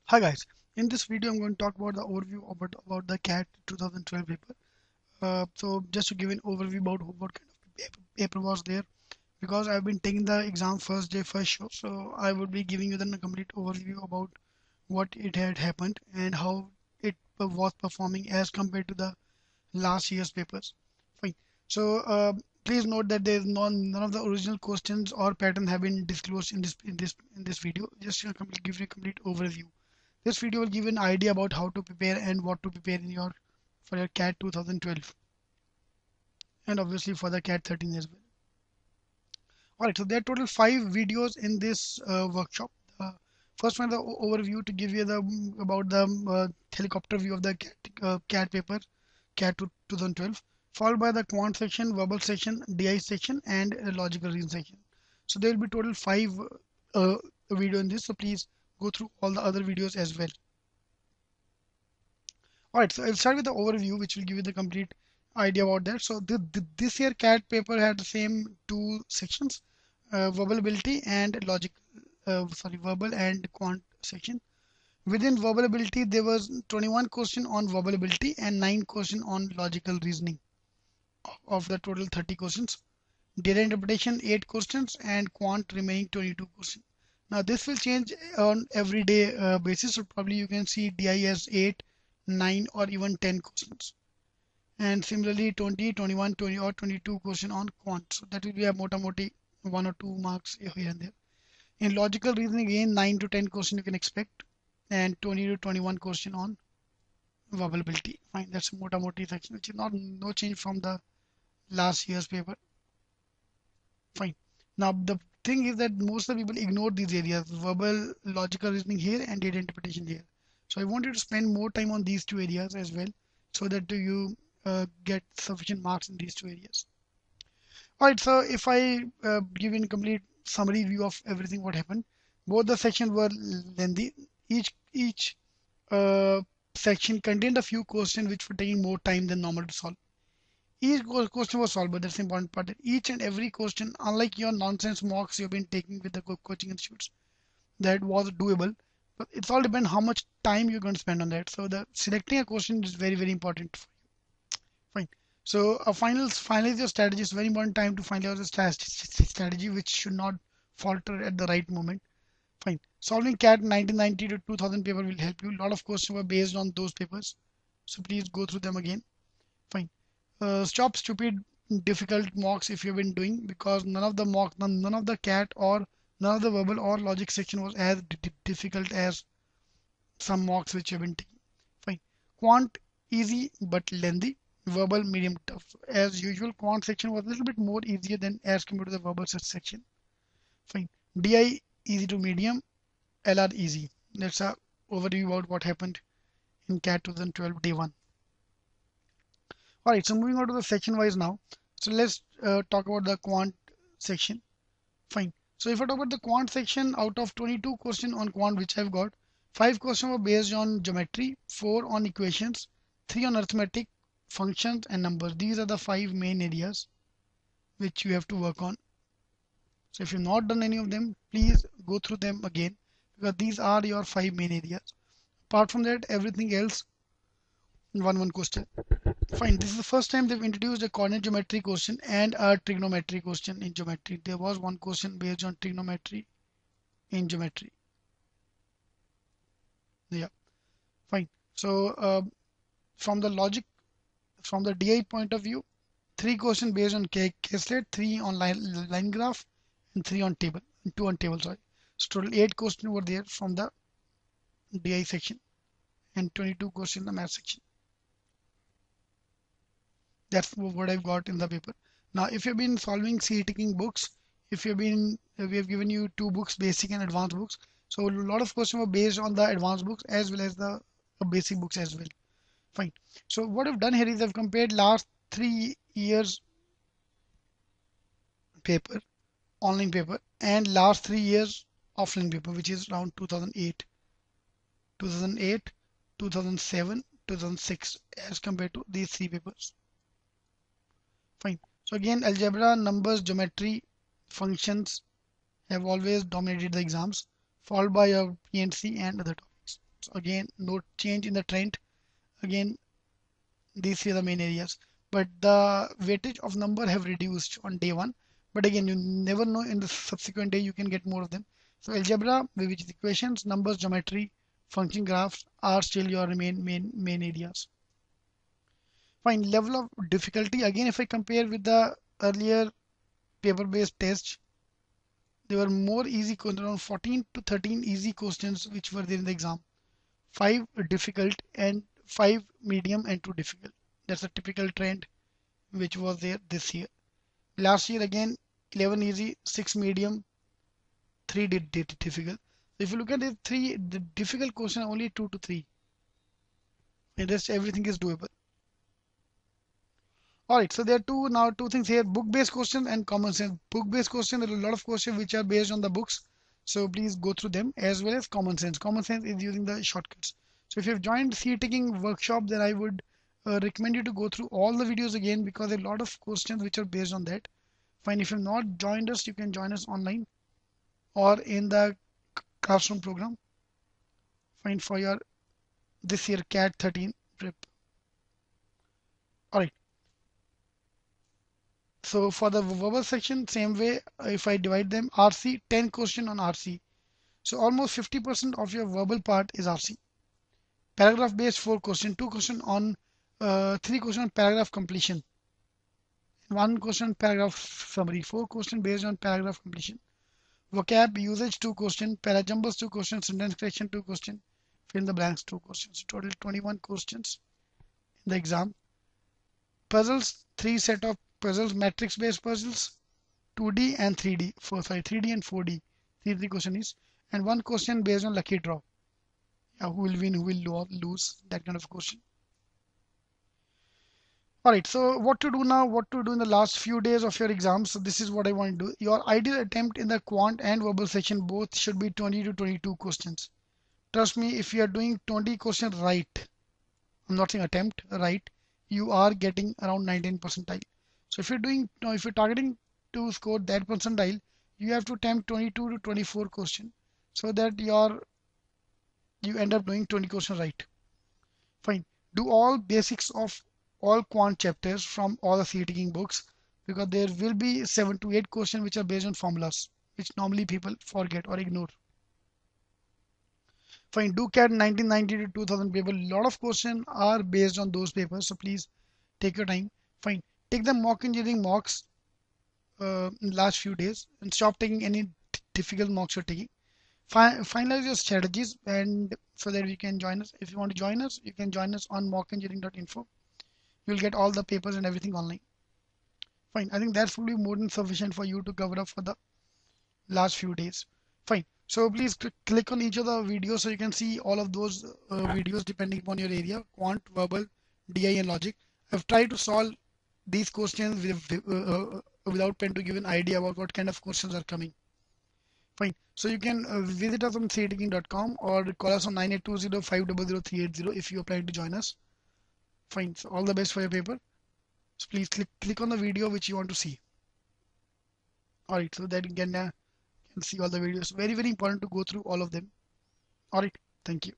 Hi guys, in this video I'm going to talk about the overview about the CAT 2012 paper. So just to give an overview about what kind of paper was there, because I've been taking the exam first day first show, so I would be giving you then a complete overview about what it had happened and how it was performing as compared to the last year's papers. Fine. So please note that there is none of the original questions or pattern have been disclosed in this video. Just to give you a complete overview. This video will give you an idea about how to prepare and what to prepare in your for your CAT 2012 and obviously for the CAT 13 as well. Alright, so there are total 5 videos in this workshop. First one is the overview to give you the about the helicopter view of the CAT paper, CAT 2012, followed by the quant section, verbal section, DI section, and logical reason section. So there will be total 5 video in this. So please go through all the other videos as well. Alright, so I'll start with the overview, which will give you the complete idea about that. So this year CAT paper had the same 2 sections, verbal ability and verbal and quant section. Within verbal ability, there was 21 question on verbal ability and 9 question on logical reasoning of the total 30 questions. Data interpretation 8 questions and quant remaining 22 questions. Now this will change on everyday basis. So probably you can see DI as 8, 9 or even 10 questions. And similarly 20, 21, 20 or 22 question on quant. So that will be a moti 1 or 2 marks here and there. In logical reasoning again 9 to 10 question you can expect and 20 to 21 question on verbal ability. Fine, that's a moti section which is not no change from the last year's paper. Fine. Now the thing is that most of the people ignore these areas, verbal, logical reasoning here and data interpretation here. So I want you to spend more time on these 2 areas as well so that you get sufficient marks in these 2 areas. Alright, so if I give you a complete summary view of everything what happened, both the sections were lengthy. Each uh, section contained a few questions which were taking more time than normal to solve. Each question was solved, but that's the important part. That each and every question, unlike your nonsense mocks you've been taking with the coaching institutes, that was doable. But it's all depend how much time you're going to spend on that. So the selecting a question is very, very important for you. Fine. So finalize your strategy. It's very important time to finalize a strategy which should not falter at the right moment. Fine. Solving CAT 1990 to 2000 paper will help you. A lot of questions were based on those papers. So please go through them again. Fine. Stop stupid difficult mocks if you've been doing, because none of the CAT or none of the verbal or logic section was as difficult as some mocks which you've been taking. Fine. Quant easy but lengthy. Verbal medium tough. As usual, quant section was a little bit more easier than as compared to the verbal section. Fine. DI easy to medium. LR easy. That's a overview about what happened in CAT 2012 day 1. Alright, so moving on to the section wise now. So let's talk about the quant section. Fine. So if I talk about the quant section, out of 22 questions on quant which I've got, 5 questions were based on geometry, 4 on equations, 3 on arithmetic, functions and numbers. These are the 5 main areas which you have to work on. So if you've not done any of them, please go through them again, because these are your 5 main areas. Apart from that, everything else, one question. Fine, this is the first time they've introduced a coordinate geometry question and a trigonometry question in geometry. There was one question based on trigonometry in geometry. Yeah, fine. So from the DI point of view, 3 questions based on K-slate, 3 on line graph, and 3 on table, and 2 on table. Sorry. So total 8 questions were there from the DI section, and 22 questions in the math section. That's what I've got in the paper. Now, if you've been solving IIMking books, we have given you 2 books, basic and advanced books. So a lot of questions were based on the advanced books as well as the basic books as well. Fine. So what I've done here is I've compared last 3 years paper, online paper, and last 3 years offline paper, which is around 2008, 2007, 2006, as compared to these 3 papers. Fine. So again, algebra, numbers, geometry, functions have always dominated the exams, followed by your PNC and other topics. So again, no change in the trend. Again, these are the main areas, but the weightage of number have reduced on day one. But again, you never know, in the subsequent day you can get more of them. So algebra, which is equations, numbers, geometry, function graphs, are still your main areas. Fine. Level of difficulty, again, if I compare with the earlier paper based tests, they were more easy, around 14 to 13 easy questions which were there in the exam, 5 difficult and 5 medium and 2 difficult. That's a typical trend which was there this year. Last year again, 11 easy, 6 medium, 3 difficult. So if you look at the difficult question, only 2 to 3, and rest everything is doable. Alright, so there are two things here: book based question and common sense. Book based question, there are a lot of questions which are based on the books, so please go through them, as well as common sense. Common sense is using the shortcuts. So if you've joined taking workshop, then I would recommend you to go through all the videos again, because there are a lot of questions which are based on that. Fine. If you've not joined us, you can join us online or in the classroom program. Fine, for your this year CAT 13 prep. Alright. So for the verbal section, same way, if I divide them, RC, 10 question on RC. So almost 50% of your verbal part is RC. Paragraph based 4 question, 2 question on 3 question on paragraph completion, 1 question paragraph summary, 4 question based on paragraph completion. Vocab usage 2 question, parajumbles 2 questions, sentence correction 2 question, fill in the blanks 2 questions. Total 21 questions in the exam. Puzzles, 3 set of puzzles, matrix based puzzles, 2D and 3D. 3D and 4D. 3 question is, and 1 question based on lucky draw. Yeah, who will win, who will lose, that kind of question. Alright, so what to do now, what to do in the last few days of your exams. So this is what I want to do. Your ideal attempt in the quant and verbal section both should be 20 to 22 questions. Trust me, if you are doing 20 questions right, I'm not saying attempt, right, you are getting around 19 percentile. So if you're targeting to score that percentile, you have to attempt 22 to 24 questions, so that you end up doing 20 questions right. Fine. Do all basics of all quant chapters from all the taking books, because there will be 7 to 8 questions which are based on formulas, which normally people forget or ignore. Fine. Do CAT 1990 to 2000 paper. A lot of questions are based on those papers, so please take your time. Fine. Take the mock engineering mocks in the last few days, and stop taking any difficult mocks you're taking. Finalize your strategies, and so that you can join us. If you want to join us, you can join us on mockengineering.info. You'll get all the papers and everything online. Fine. I think that's will be more than sufficient for you to cover up for the last few days. Fine. So please click on each of the videos so you can see all of those videos depending upon your area: quant, verbal, DI, and logic. I've tried to solve these questions without pen to give an idea about what kind of questions are coming. Fine. So you can visit us on IIMking.com or call us on 9820500380 if you are planning to join us. Fine. So all the best for your paper. So please click on the video which you want to see. Alright, so that you can see all the videos. Very, very important to go through all of them. Alright, thank you.